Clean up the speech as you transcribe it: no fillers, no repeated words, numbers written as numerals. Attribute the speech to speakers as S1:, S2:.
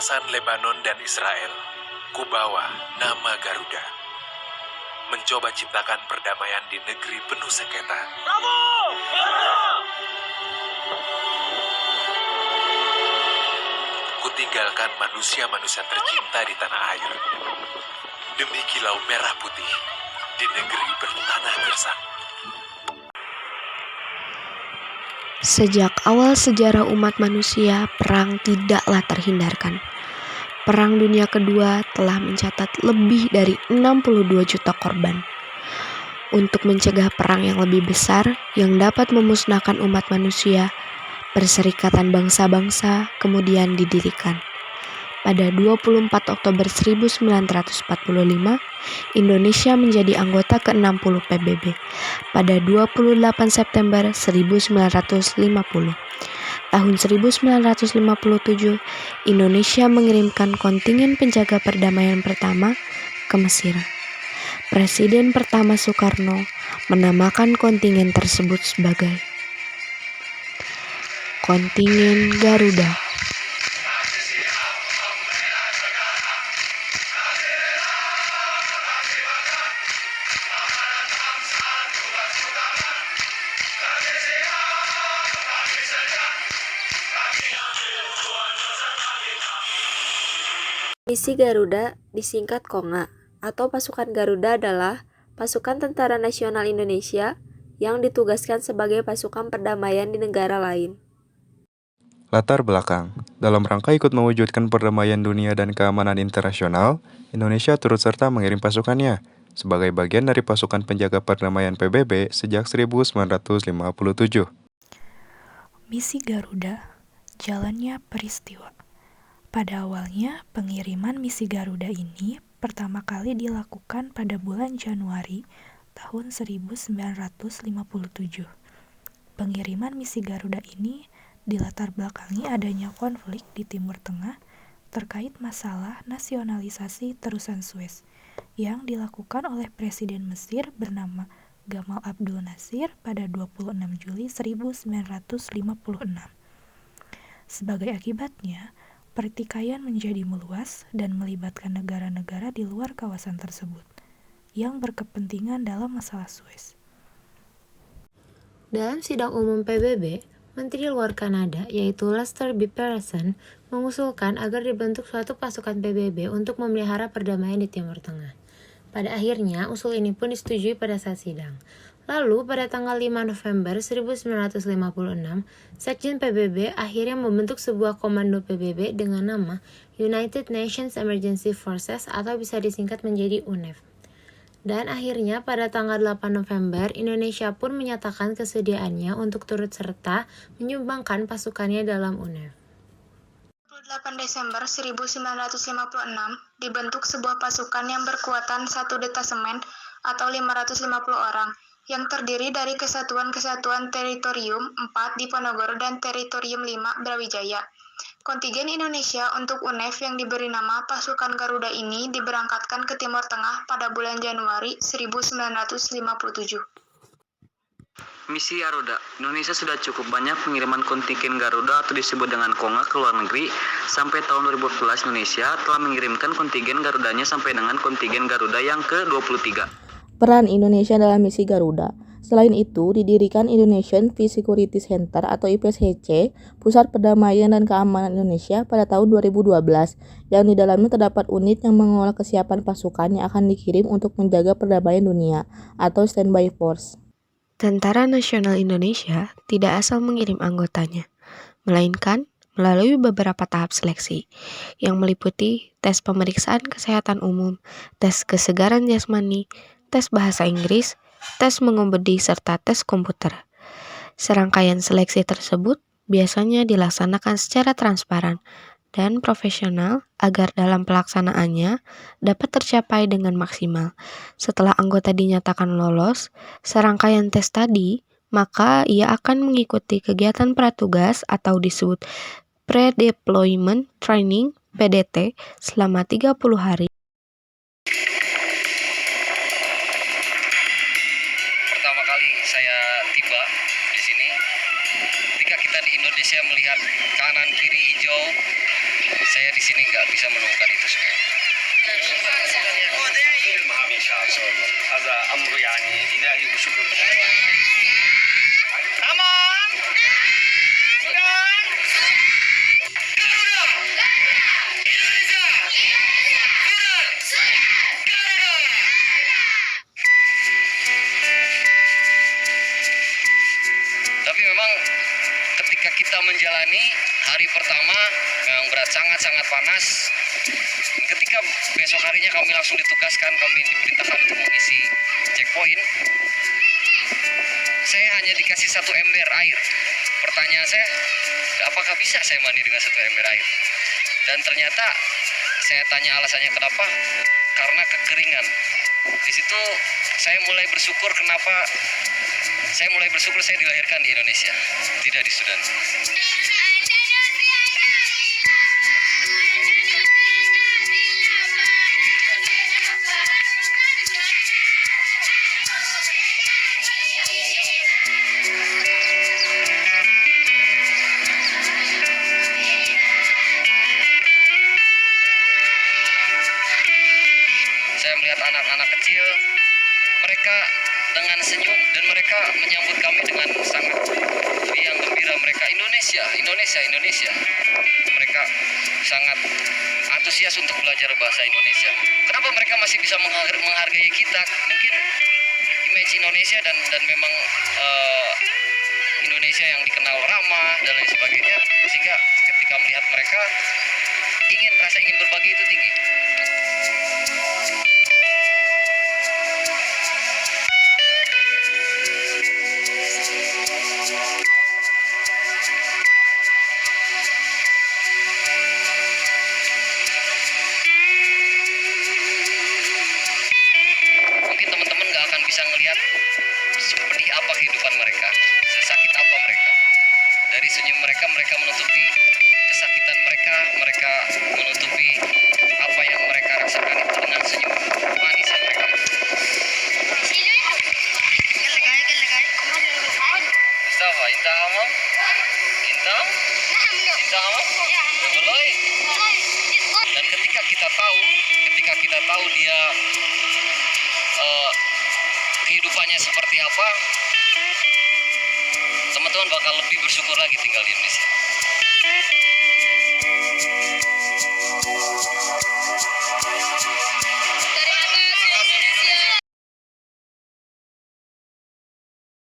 S1: peretasan Lebanon dan Israel, kubawa nama Garuda. Mencoba ciptakan perdamaian di negeri penuh sengketa.
S2: Bravo! Garuda!
S1: Kutinggalkan manusia-manusia tercinta di tanah air. Demi kilau merah putih di negeri bertanah gersang.
S3: Sejak awal sejarah umat manusia, perang tidaklah terhindarkan. Perang Dunia Kedua telah mencatat lebih dari 62 juta korban. Untuk mencegah perang yang lebih besar yang dapat memusnahkan umat manusia, Perserikatan Bangsa-Bangsa kemudian didirikan. Pada 24 Oktober 1945, Indonesia menjadi anggota ke-60 PBB. Pada 28 September 1950, tahun 1957, Indonesia mengirimkan kontingen penjaga perdamaian pertama ke Mesir. Presiden pertama Soekarno menamakan kontingen tersebut sebagai Kontingen Garuda. Misi Garuda disingkat KONGA atau Pasukan Garuda adalah pasukan tentara nasional Indonesia yang ditugaskan sebagai pasukan perdamaian di negara lain.
S4: Latar belakang. Dalam rangka ikut mewujudkan perdamaian dunia dan keamanan internasional, Indonesia turut serta mengirim pasukannya sebagai bagian dari pasukan penjaga perdamaian PBB sejak 1957.
S5: Misi Garuda, jalannya peristiwa. Pada awalnya, pengiriman misi Garuda ini pertama kali dilakukan pada bulan Januari tahun 1957. Pengiriman misi Garuda ini dilatar belakangi adanya konflik di Timur Tengah terkait masalah nasionalisasi terusan Suez yang dilakukan oleh Presiden Mesir bernama Gamal Abdul Nasir pada 26 Juli 1956. Sebagai akibatnya, pertikaian menjadi meluas dan melibatkan negara-negara di luar kawasan tersebut yang berkepentingan dalam masalah Suez.
S6: Dalam sidang umum PBB, Menteri Luar Kanada yaitu Lester B. Pearson mengusulkan agar dibentuk suatu pasukan PBB untuk memelihara perdamaian di Timur Tengah. Pada akhirnya, usul ini pun disetujui pada saat sidang. Lalu, pada tanggal 5 November 1956, Sekjen PBB akhirnya membentuk sebuah komando PBB dengan nama United Nations Emergency Forces atau bisa disingkat menjadi UNEF. Dan akhirnya pada tanggal 8 November, Indonesia pun menyatakan kesediaannya untuk turut serta menyumbangkan pasukannya dalam UNEF.
S7: 8 Desember 1956 dibentuk sebuah pasukan yang berkuatan 1 detasemen atau 550 orang yang terdiri dari kesatuan-kesatuan teritorium 4 di Ponorogo dan teritorium 5 Brawijaya. Kontingen Indonesia untuk UNEF yang diberi nama Pasukan Garuda ini diberangkatkan ke Timur Tengah pada bulan Januari 1957.
S8: Misi Garuda, Indonesia sudah cukup banyak pengiriman kontingen Garuda atau disebut dengan KONGA ke luar negeri. Sampai tahun 2014 Indonesia telah mengirimkan kontingen Garudanya sampai dengan kontingen Garuda yang ke-23.
S9: Peran Indonesia dalam misi Garuda. Selain itu, didirikan Indonesian Peace Security Center atau IPSCC, Pusat Perdamaian dan Keamanan Indonesia pada tahun 2012, yang di dalamnya terdapat unit yang mengelola kesiapan pasukan yang akan dikirim untuk menjaga perdamaian dunia atau Standby Force.
S3: Tentara Nasional Indonesia tidak asal mengirim anggotanya, melainkan melalui beberapa tahap seleksi, yang meliputi tes pemeriksaan kesehatan umum, tes kesegaran jasmani, tes bahasa Inggris, tes mengemudi, serta tes komputer. Serangkaian seleksi tersebut biasanya dilaksanakan secara transparan dan profesional agar dalam pelaksanaannya dapat tercapai dengan maksimal. Setelah anggota dinyatakan lolos serangkaian tes tadi, maka ia akan mengikuti kegiatan pratugas atau disebut Pre-Deployment Training (PDT) selama 30 hari.
S8: Pertama kali saya tiba di sini, ketika kita di Indonesia melihat kanan kiri hijau, saya di sini nggak bisa menemukan itu semua. Tapi memang ketika kita menjalani hari pertama memang berat, sangat-sangat panas. Dan ketika besok harinya kami langsung ditugaskan, kami diperintahkan untuk mengisi checkpoint. Saya hanya dikasih 1 ember air. Pertanyaan saya, apakah bisa saya mandi dengan 1 ember air? Dan ternyata saya tanya alasannya kenapa, karena kekeringan. Di situ saya mulai bersyukur saya dilahirkan di Indonesia, tidak di Sudan. Saya melihat anak-anak kecil, mereka dengan senyum dan mereka menyambut kami dengan sangat riang gembira. Mereka Indonesia. Mereka sangat antusias untuk belajar bahasa Indonesia. Kenapa mereka masih bisa menghargai kita? Mungkin image Indonesia dan memang Indonesia yang dikenal ramah dan lain sebagainya, sehingga ketika melihat mereka rasa ingin berbagi itu tinggi. Mungkin teman-teman gak akan bisa ngelihat seperti apa kehidupan mereka, sesakit apa mereka. Dari senyum mereka menutupi kesakitan mereka menutupi apa yang mereka rasakan itu dengan senyum manis mereka. Mustafa, inta hamam? Inta hamam? Belum. Dan ketika kita tahu dia kehidupannya seperti apa, teman-teman bakal lebih bersyukur lagi tinggal di Indonesia.